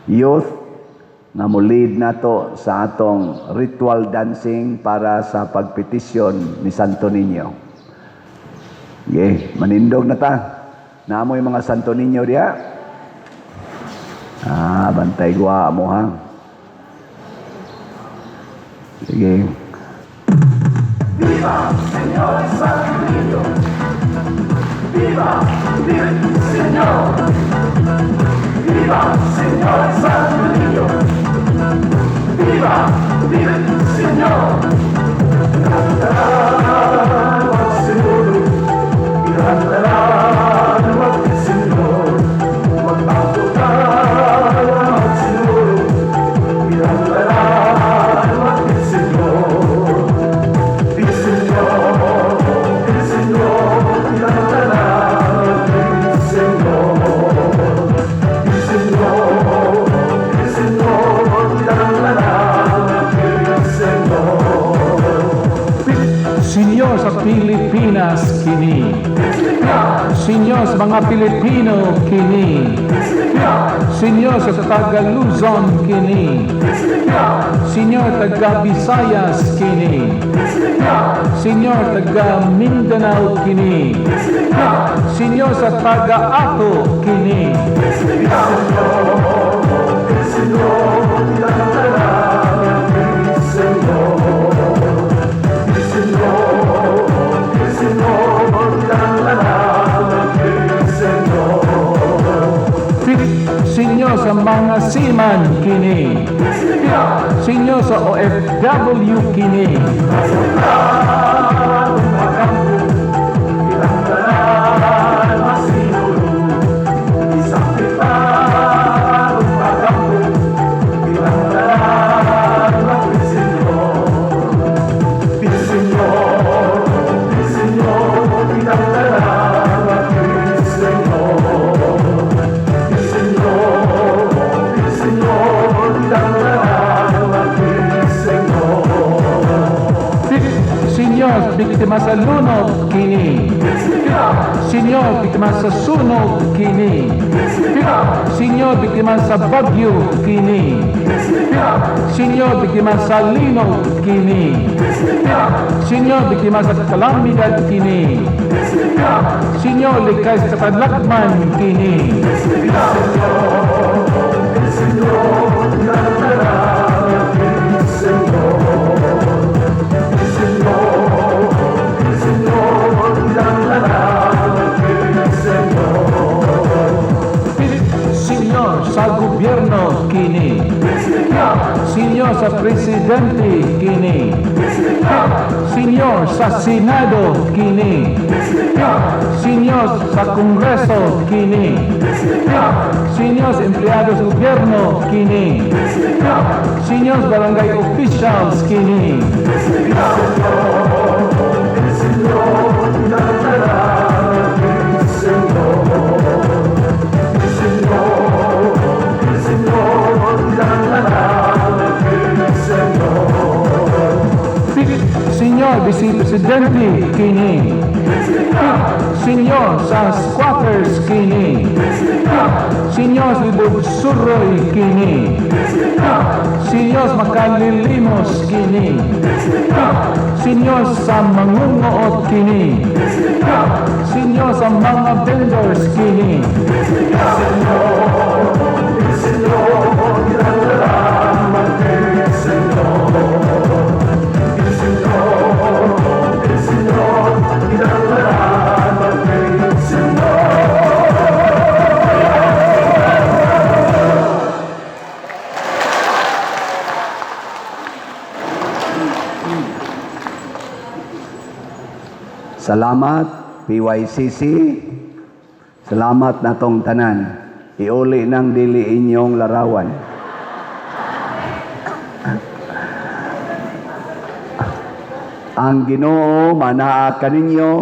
youth na mo-lead nato sa atong ritual dancing para sa pagpetisyon ni Santo Niño. Manindog na ta. Naamoy mga Santo Niño diya. Bantay gwa mo ha. Sige. Viva Señor Santo Niño! Viva, vive Señor. Viva, Señor Santo Niño. Viva, vive Señor. Cantará al Señor, cantará Pilipinas kini. Sinyo sa mga Pilipino kini. Sinyo sa taga Luzon kini. Sinyo taga Visayas kini. Sinyo taga Mindanao kini. Sinyo sa taga Ato kini. Sinyo sa mga seaman kini. Sinyo sa OFW kini. Biktima sa lunod kini. Sinyo biktima sa sunog kini. Sinyo biktima sa bagyo kini. Sinyo biktima sa linog kini. Sinyo biktima sa kalamidad kini. Sinyo likay sa kadlakman kini. Sa gobyerno kini. Senyor sa presidente kini. Senyor sa senado kini. Senyor sa kongreso kini. Senyor sa empleyado sa gobyerno kini. Senyor sa barangay officials kini. Senyor Vice Presidente kini. Senyor sa squatters kini. Senyor sa libog suroy kini. Senyor sa makalilimos kini. Senyor sa mangungoot kini. Senyor sa mga vendors kini. Salamat, PYCC. Salamat na tong tanan. Iuli ng dili inyong larawan. Ang Ginoo manaa kaninyo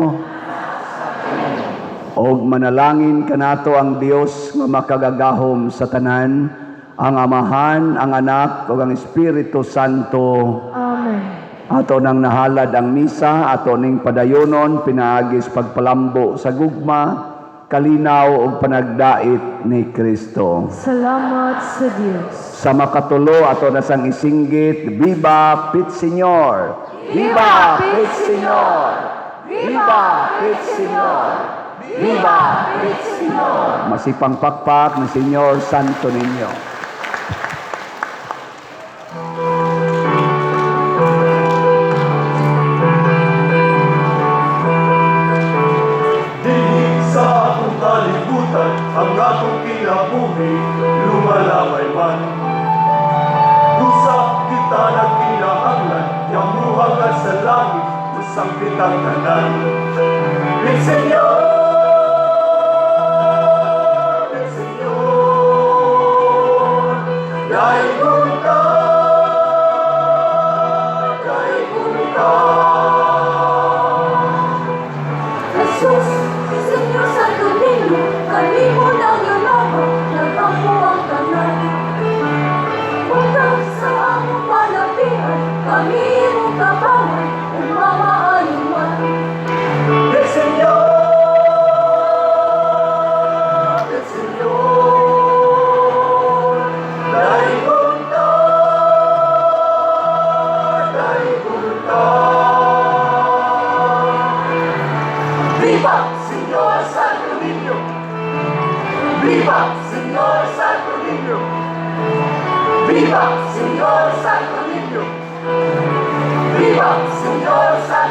og manalangin kanato ang Dios nga makagagahom sa tanan, ang Amahan, ang Anak ug ang Espiritu Santo. Amen. Ato nang nahalad ang misa, ato ning padayonon, pinaagis pagpalambo sa gugma, kalinaw ug panagdait ni Kristo. Salamat sa Diyos. Sa makatulo, ato na sang isinggit, Viva Pit Señor! Viva Pit Señor! Viva Pit Señor! Viva Pit Señor! Masipang pakpak ni Señor Santo Niño. Ang atong kinabuhi, lumalaway man. Dusa kita nagkinahanglan, yang muhagan sa langit, usang kitang tanan. Pit Señor! Pit Señor! Daigul ka! Daigul ka! Jesus, Señor Santo Niño, kalimo ng yunako, nagpangko ang tanan. Hanggang sa among palapian, kami imong kapaman, ug mamaayuan. Viva, Señor Santo Niño! Viva, Señor Santo Niño! Viva, Señor Santo Niño! Viva, Señor Santo